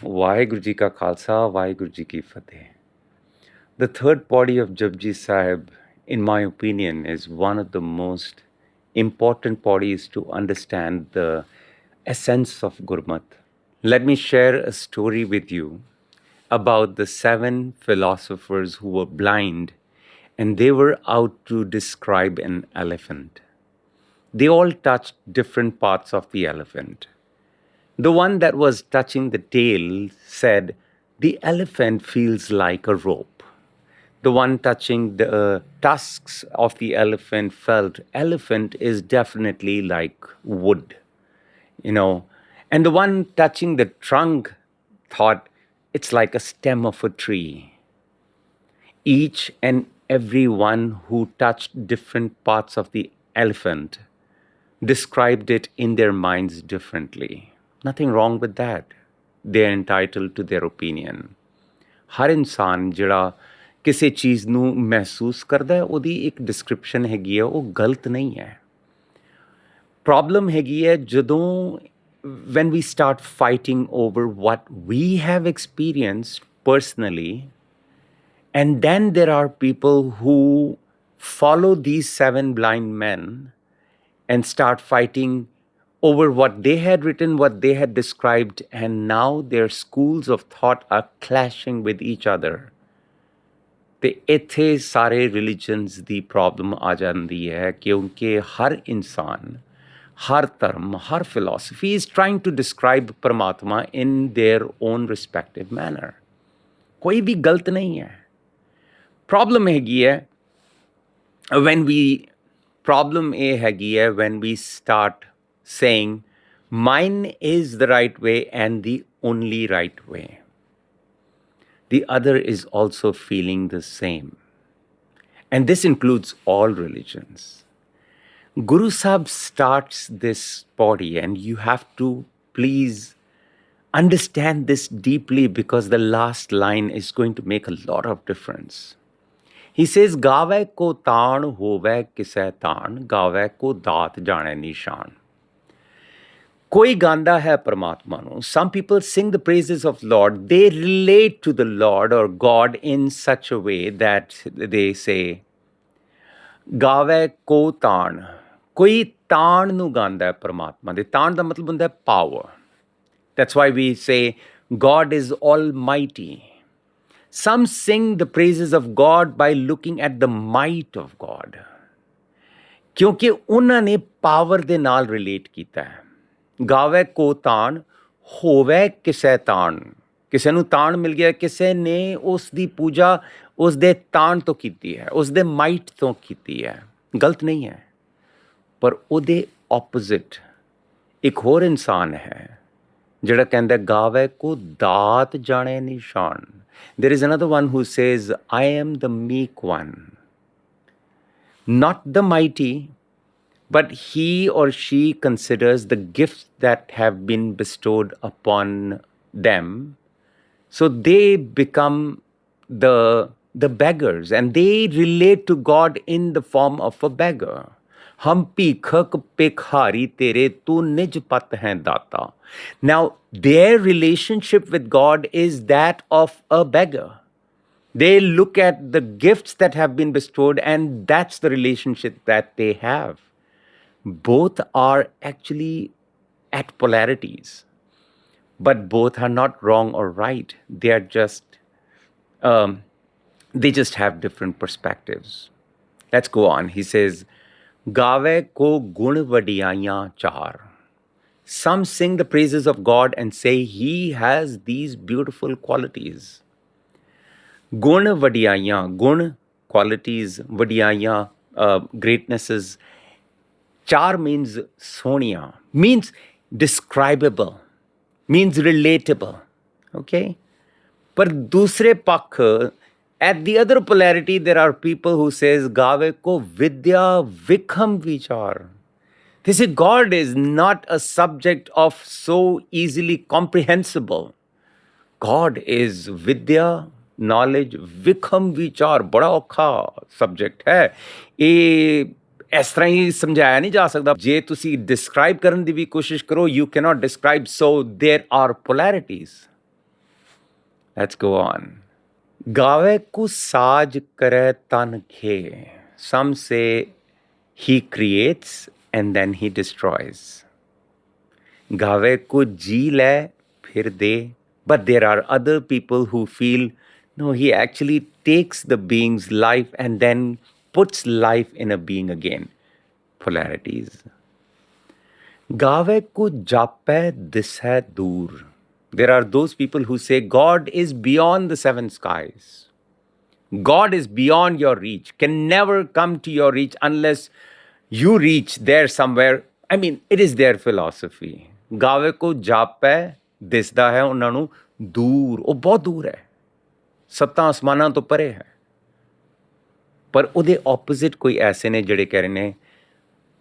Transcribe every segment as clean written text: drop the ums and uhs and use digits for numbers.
Vaheguru Ji Ka Khalsa, Vaheguru Ji Ki Fateh. The third body of Japji Sahib, in my opinion, is one of the most important bodies to understand the essence of Gurmat. Let me share a story with you about the 7 philosophers who were blind and they were out to describe an elephant. They all touched different parts of the elephant. The one that was touching the tail said, "The elephant feels like a rope." The one touching the tusks of the elephant felt, "Elephant is definitely like wood." And the one touching the trunk thought, "It's like a stem of a tree." Each and every one who touched different parts of the elephant described it in their minds differently. Nothing wrong with that. They're entitled to their opinion. हर इंसान जिहड़ा ਕਿਸੇ ਚੀਜ਼ ਨੂੰ ਮਹਿਸੂਸ ਕਰਦਾ ਹੈ ਉਹਦੀ ਇੱਕ ਡਿਸਕ੍ਰਿਪਸ਼ਨ ਹੈਗੀ ਹੈ, ਉਹ ਗਲਤ ਨਹੀਂ ਹੈ। ਪ੍ਰੋਬਲਮ ਹੈਗੀ ਹੈ ਜਦੋਂ when we start fighting over what we have experienced personally, and then there are people who follow these 7 blind men and start fighting over what they had written, what they had described, and now their schools of thought are clashing with each other. ਤੇ ਇੱਥੇ ਸਾਰੇ ਰਿਲੀਜਨਸ ਦੀ problem ਆ ਜਾਂਦੀ ਹੈ ਕਿਉਂਕਿ ਹਰ ਇਨਸਾਨ, ਹਰ ਧਰਮ, ਹਰ philosophy is trying to describe ਪਰਮਾਤਮਾ in their own respective manner. ਕੋਈ ਵੀ ਗਲਤ ਨਹੀਂ ਹੈ। ਪ੍ਰੋਬਲਮ ਹੈਗੀ ਹੈ when we start saying mine is the right way and the only right way. The other is also feeling the same. And this includes all religions. Guru Sahib starts this body, and you have to please understand this deeply because the last line is going to make a lot of difference. He says, "Gawe ko taan hove kisai taan, gawe ko daat jane nishan." ਕੋਈ ਗਾਉਂਦਾ ਹੈ ਪਰਮਾਤਮਾ ਨੂੰ. Some people sing the praises of Lord. They relate to the Lord or God in such a way that they say, ਗਾਵੇ ਕੋ ਤਾਣ. ਕੋਈ ਤਾਣ ਨੂੰ ਗਾਉਂਦਾ ਹੈ ਪਰਮਾਤਮਾ ਦੇ. ਤਾਣ ਦਾ ਮਤਲਬ ਹੁੰਦਾ ਹੈ power. That's why we say God is almighty. Some sing the praises of God by looking at the might of God. ਕਿਉਂਕਿ ਉਹਨਾਂ ਨੇ ਪਾਵਰ ਦੇ ਨਾਲ ਰਿਲੇਟ ਕੀਤਾ ਹੈ। ਗਾਵੇ ਕੋ ਤਾਣ ਹੋਵੇ ਕਿਸੇ ਤਾਣ। ਕਿਸੇ ਨੂੰ ਤਾਣ ਮਿਲ ਗਿਆ, ਕਿਸੇ ਨੇ ਉਸ ਦੀ ਪੂਜਾ ਉਸ ਦੇ ਤਾਣ ਤੋਂ ਕੀਤੀ ਹੈ, ਉਸ ਦੇ ਮਾਈਟ ਤੋਂ ਕੀਤੀ ਹੈ। ਗਲਤ ਨਹੀਂ ਹੈ। ਪਰ ਉਹਦੇ ਆਪੋਜ਼ਿਟ ਇੱਕ ਹੋਰ ਇਨਸਾਨ ਹੈ ਜਿਹੜਾ ਕਹਿੰਦਾ ਗਾਵੇ ਕੋ ਦਾਤ ਜਾਣੇ ਨਿਸ਼ਾਨ। There is another one who says, "I am the meek one." Not the mighty, but he or she considers the gifts that have been bestowed upon them. So they become the beggars, and they relate to God in the form of a beggar. Hum pikhak pikhari tere tu nij pat hai data. Now, their relationship with God is that of a beggar. They look at the gifts that have been bestowed, and that's the relationship that they have. Both are actually at polarities, but both are not wrong or right. They are just, they just have different perspectives. Let's go on. He says, "Gawe ko gun vadiyaiyan char." Some sing the praises of God and say He has these beautiful qualities. Gun vadiyaiyan, gun qualities, vadiyaiyan greatnesses. Char means sonia, means describable, means relatable. Okay? But dusre pakh, at the other polarity, there are people who says, "Gave ko vidya vikham vichar." They say God is not a subject of so easily comprehensible. God is vidya, knowledge, vikham vichar. Bada aukha subject hai. ਇਸ ਤਰ੍ਹਾਂ ਹੀ ਸਮਝਾਇਆ ਨਹੀਂ ਜਾ ਸਕਦਾ। ਜੇ ਤੁਸੀਂ describe ਕਰਨ ਦੀ ਵੀ ਕੋਸ਼ਿਸ਼ ਕਰੋ, you cannot describe. So there are polarities. Let's go on. Gawe ku saaj kare tan khe. Some say he creates and then he destroys. Gawe ko ji le phir de. But there are other people who feel, no, he actually takes the being's life and then puts life in a being again. Polarities. Gawe ko jape dishe dur. There are those people who say God is beyond the seven skies. God is beyond your reach, can never come to your reach unless you reach there somewhere. I mean, it is their philosophy. ਗਾਵੇ ਕੋ ਜਾਪੈ ਦਿਸਦਾ ਹੈ ਉਹਨਾਂ ਨੂੰ ਦੂਰ, ਉਹ ਬਹੁਤ ਦੂਰ ਹੈ, ਸੱਤਾਂ ਅਸਮਾਨਾਂ ਤੋਂ ਪਰੇ ਹੈ। ਪਰ ਉਹਦੇ ਆਪੋਜ਼ਿਟ ਕੋਈ ਐਸੇ ਨੇ ਜਿਹੜੇ ਕਹਿ ਰਹੇ ਨੇ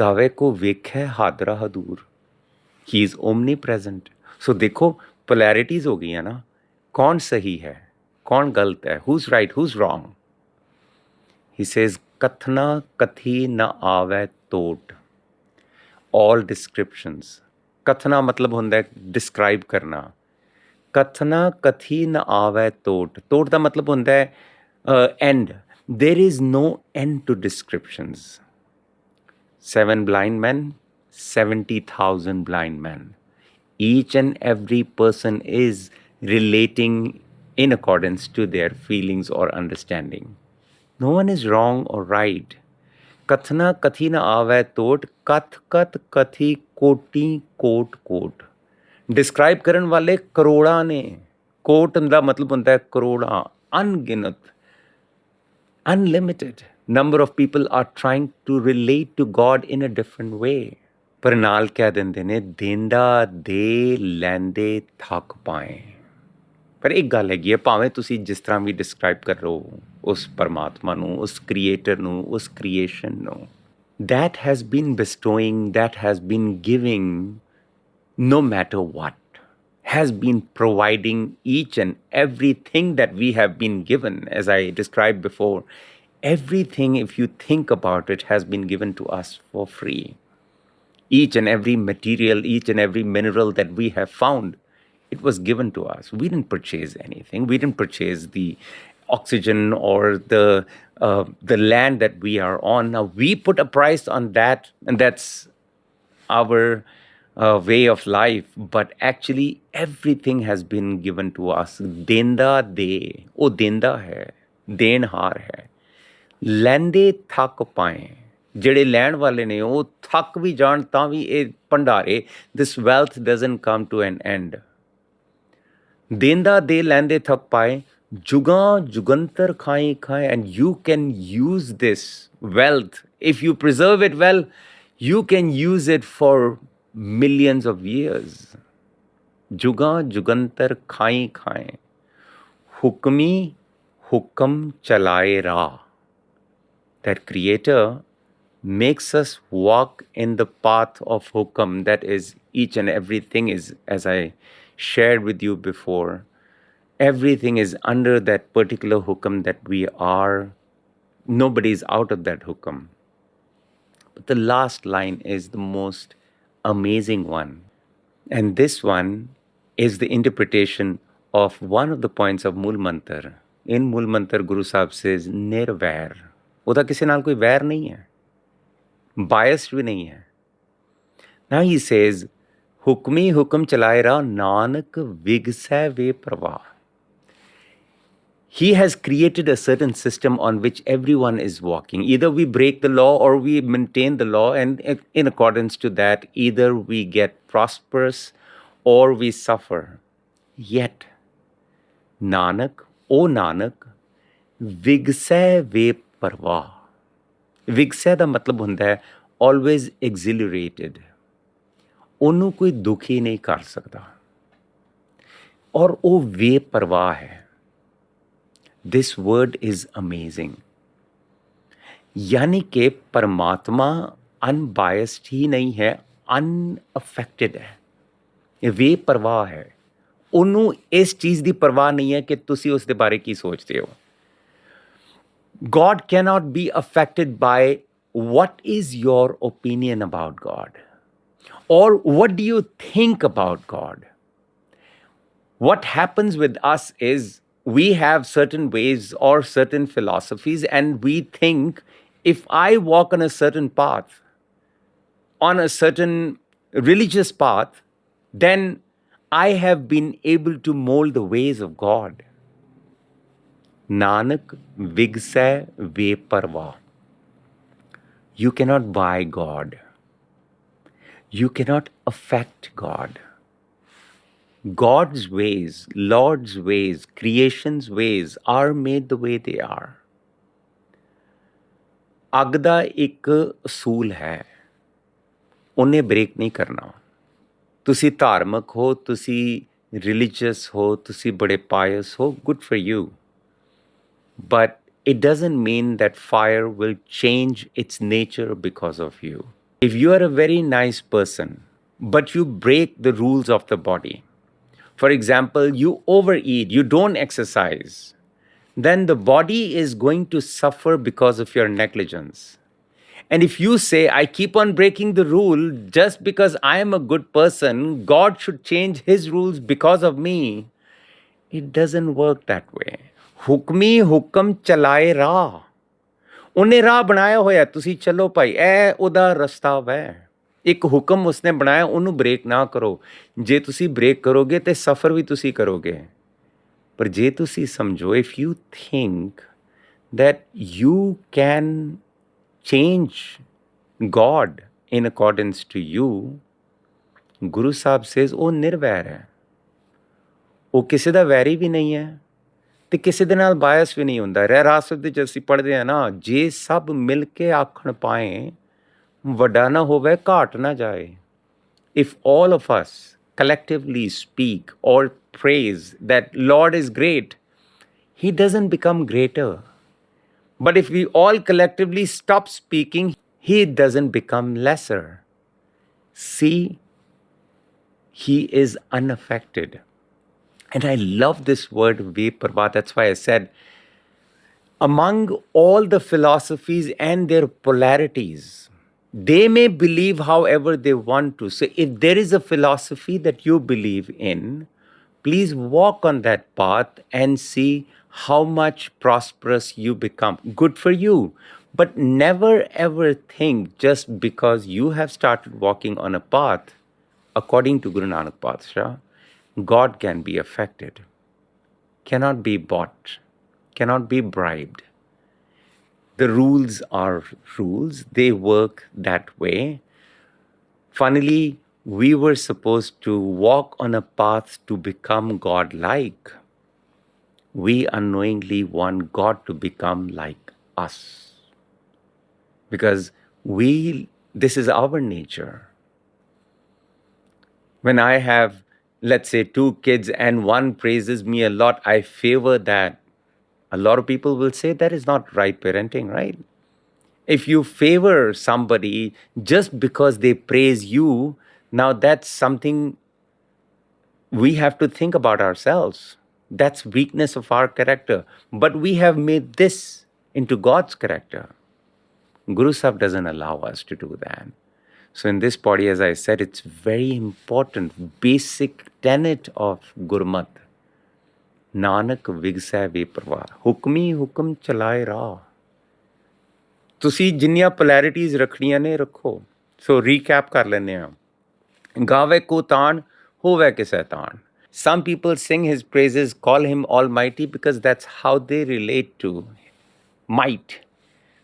ਗਾਵੇ ਕੋ ਵੇਖੈ ਹਾਦਰਾ ਹਦੂਰ, ਹੀ ਇਜ਼ ਓਮਨੀ ਪ੍ਰੈਜ਼ੈਂਟ। ਸੋ ਦੇਖੋ ਪੋਲੈਰਿਟੀਜ਼ ਹੋ ਗਈਆਂ ਨਾ, ਕੌਣ ਸਹੀ ਹੈ, कौन गलत है, who's right, who's wrong? He says, kathna kathi na aave tot. All descriptions. Kathna matlab hunda hai describe karna. Kathna kathi na aave tot. Tot da matlab hunda hai end. There is no end to descriptions. 7 blind men, 70,000 blind men. Each and every person is relating in accordance to their feelings or understanding. No one is wrong or right. Kathna kathi na aave tot, kath kath kathi koti kot kot. Describe karan wale karoda ne. Kot da matlab hunda hai karoda, unginat, unlimited. Number of people are trying to relate to God in a different way. पर नाल कह दिंदे ने देंदा दे लैंदे थक पाए। पर एक गल हैगी है, भावें तुसी जिस तरह भी डिस्क्राइब कर रहे हो उस परमात्मा नूं, उस क्रिएटर नूं, उस क्रिएशन नूं, that has been bestowing, that has been giving, no matter what, has been providing each and everything that we have been given. As I described before, everything, if you think about it, has been given to us for free. Each and every material, each and every mineral that we have found, it was given to us. We didn't purchase anything. We didn't purchase the oxygen or the land that we are on. Now we put a price on that, and that's our way of life. But actually, everything has been given to us. Denda de, oh denda hai, denhar hai. Lende thak paye. ਜਿਹੜੇ ਲੈਣ ਵਾਲੇ ਨੇ ਉਹ ਥੱਕ ਵੀ ਜਾਣ ਤਾਂ ਵੀ ਇਹ ਭੰਡਾਰੇ, this wealth doesn't come to an end. ਦੇਂਦਾ ਦੇ ਲੈਂਦੇ ਥੱਕ ਪਾਏ, ਜੁਗਾਂ ਜੁਗੰਤਰ ਖਾਏ ਖਾਏ, and you can use this wealth, if you preserve it well, you can use it for millions of years. ਜੁਗਾਂ ਜੁਗੰਤਰ ਖਾਏ ਖਾਏ, ਹੁਕਮੀ ਹੁਕਮ ਚਲਾਏ ਰਾਹ. That creator makes us walk in the path of hukam, that is each and everything is, as I shared with you before, everything is under that particular hukam that we are. Nobody is out of that hukam. But the last line is the most amazing one, and this one is the interpretation of one of the points of Mool Mantar. In Mool Mantar, Guru Sahib says nirvair. ਉਹਦਾ ਕਿਸੇ ਨਾਲ ਕੋਈ ਵੈਰ ਨਹੀਂ ਹੈ, biased ਵੀ ਨਹੀਂ ਹੈ. Now he says, ਹੁਕਮੀ ਹੁਕਮ ਚਲਾਏ ਰਾ ਨਾਨਕ ਵਿਗਸੈ ਵੇ ਪ੍ਰਵਾਹ. He has created a certain system on which everyone is walking. Either we break the law or we maintain the law, and in accordance to that, either we get prosperous or we suffer. Yet, Nanak, O Nanak, ਵਿਗਸੈ ਵੇ ਪ੍ਰਵਾਹ. ਵਿਗਸੈ ਦਾ ਮਤਲਬ ਹੁੰਦਾ ਹੈ always exhilarated. ਉਹਨੂੰ ਕੋਈ ਦੁਖੀ ਨਹੀਂ ਕਰ ਸਕਦਾ, ਔਰ ਉਹ ਬੇਪਰਵਾਹ ਹੈ. This word is amazing. यानी कि परमात्मा unbiased ही नहीं है, unaffected है, ਬੇਪਰਵਾਹ ਹੈ. ਉਹਨੂੰ ਇਸ ਚੀਜ਼ ਦੀ ਪਰਵਾਹ ਨਹੀਂ ਹੈ ਕਿ ਤੁਸੀਂ ਉਸ ਦੇ ਬਾਰੇ ਕੀ ਸੋਚਦੇ ਹੋ. God cannot be affected by what is your opinion about God or what do you think about God. What happens with us is we have certain ways or certain philosophies, and we think if I walk on a certain path, on a certain religious path, then I have been able to mold the ways of God. Nanak vigsai ve parva. You cannot buy God. You cannot affect God. God's ways, Lord's ways, creation's ways are made the way they are. ਅੱਗ ਦਾ ਇੱਕ ਅਸੂਲ ਹੈ, ਉਹਨੇ break ਨਹੀਂ ਕਰਨਾ. ਤੁਸੀਂ ਧਾਰਮਿਕ ਹੋ, ਤੁਸੀਂ ਰਿਲੀਜੀਅਸ ਹੋ, ਤੁਸੀਂ ਬੜੇ ਪਾਇਸ ਹੋ, good for you. But it doesn't mean that fire will change its nature because of you. If you are a very nice person, but you break the rules of the body, for example, you overeat, you don't exercise, then the body is going to suffer because of your negligence. And if you say, I keep on breaking the rule just because I am a good person, God should change his rules because of me, it doesn't work that way. Hukmi hukam chalaye raah. ਉਹਨੇ ਰਾਹ ਬਣਾਇਆ ਹੋਇਆ, ਤੁਸੀਂ ਚੱਲੋ ਭਾਈ, ਇਹ ਉਹਦਾ ਰਸਤਾ ਵੈ. ਇੱਕ ਹੁਕਮ ਉਸਨੇ ਬਣਾਇਆ, ਉਹਨੂੰ ਬ੍ਰੇਕ ਨਾ ਕਰੋ. ਜੇ ਤੁਸੀਂ ਬ੍ਰੇਕ ਕਰੋਗੇ ਤੇ ਸਫਰ ਵੀ ਤੁਸੀਂ ਕਰੋਗੇ. ਪਰ ਜੇ ਤੁਸੀਂ ਸਮਝੋ, if you think that you can change God in accordance to you, Guru Sahib says ਉਹ ਨਿਰਵੈਰ ਹੈ, ਉਹ ਕਿਸੇ ਦਾ ਵੈਰੀ ਵੀ ਨਹੀਂ ਹੈ ਤੇ ਕਿਸੇ ਦੇ ਨਾਲ ਬਾਇਸ ਵੀ ਨਹੀਂ ਹੁੰਦਾ. ਰਹਿਰਾਸ ਸਾਹਿਬ ਦੇ 'ਚ ਅਸੀਂ ਪੜ੍ਹਦੇ ਹਾਂ ਨਾ, ਜੇ ਸਭ ਮਿਲ ਕੇ ਆਖਣ ਪਾਏ, ਵੱਡਾ ਨਾ ਹੋਵੇ ਘਾਟ ਨਾ ਜਾਏ. If all of us collectively speak or praise that Lord is great, he doesn't become greater. But if we all collectively stop speaking, he doesn't become lesser. See, he is unaffected. And I love this word, Veparva. That's why I said, among all the philosophies and their polarities, they may believe however they want to. So if there is a philosophy that you believe in, please walk on that path and see how much prosperous you become. Good for you. But never ever think just because you have started walking on a path, according to Guru Nanak Patsha, God can be affected, cannot be bought, cannot be bribed. The rules are rules. They work that way. Funnily, we were supposed to walk on a path to become God-like. We unknowingly want God to become like us. Because this is our nature. When I have, let's say, 2 kids and one praises me a lot, I favor that. A lot of people will say that is not right parenting, right? If you favor somebody just because they praise you, now that's something we have to think about ourselves. That's weakness of our character. But we have made this into God's character. Guru Sahib doesn't allow us to do that. So in this body, as I said, it's very important, basic tenet of Gurmat. Nanak vigsai ve parva. Hukmi hukum chalaye raah. ਤੁਸੀਂ ਜਿੰਨੀਆਂ polarities ਰੱਖਣੀਆਂ ਨੇ ਰੱਖੋ. So recap ਕਰ ਲੈਂਦੇ ਹਾਂ. ਗਾਵੇ ਕੋ ਤਾਣ ਹੋਵੇ ਕਿਸੇ ਤਾਣ. Some people sing his praises, call him almighty because that's how they relate to might.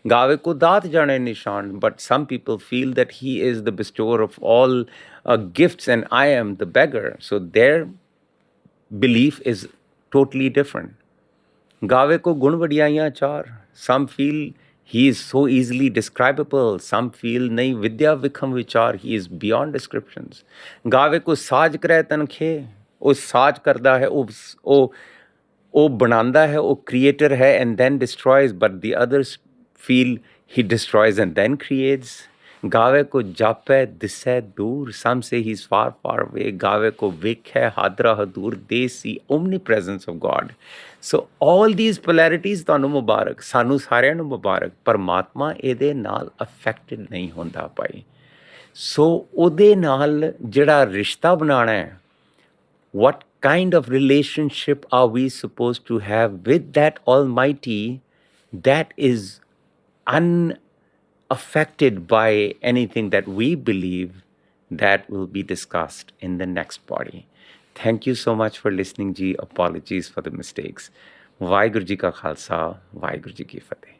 Gaave ko daat jane nishan, but some people feel that he is the bestower of all gifts and I am the beggar. So their belief is totally different. Gaave ko gun vadiyaiyan char. Some feel he is so easily describable. Some feel nahi vidya vikham vichar. He is beyond descriptions. Gaave ko saaj kare tankhe. ਉਹ ਸਾਜ ਕਰਦਾ ਹੈ, ਉਹ ਬਣਾਉਂਦਾ ਹੈ, ਉਹ creator ਹੈ and then destroys, but the others feel he destroys and then creates. ਗਾਵੇ ਕੋ ਜਾਪੈ ਦਿਸੈ ਦੂਰ. Some say he's far, far away. ਗਾਵੇ ਕੋ ਵੇਖੈ ਹਾਦਰਾ ਹਦੂਰ. They see omnipresence of God. So all these polarities ਤੁਹਾਨੂੰ ਮੁਬਾਰਕ, ਸਾਨੂੰ ਸਾਰਿਆਂ ਨੂੰ ਮੁਬਾਰਕ. ਪਰਮਾਤਮਾ ਇਹਦੇ ਨਾਲ affected ਨਹੀਂ ਹੁੰਦਾ ਭਾਈ. So ਉਹਦੇ ਨਾਲ ਜਿਹੜਾ ਰਿਸ਼ਤਾ ਬਣਾਉਣਾ ਹੈ, what kind of relationship are we supposed to have with that Almighty that is unaffected by anything that we believe? That will be discussed in the next body. Thank you so much for listening, Ji. Apologies for the mistakes. Vaheguru Ji Ka Khalsa, Vaheguru Ji Ki Fateh.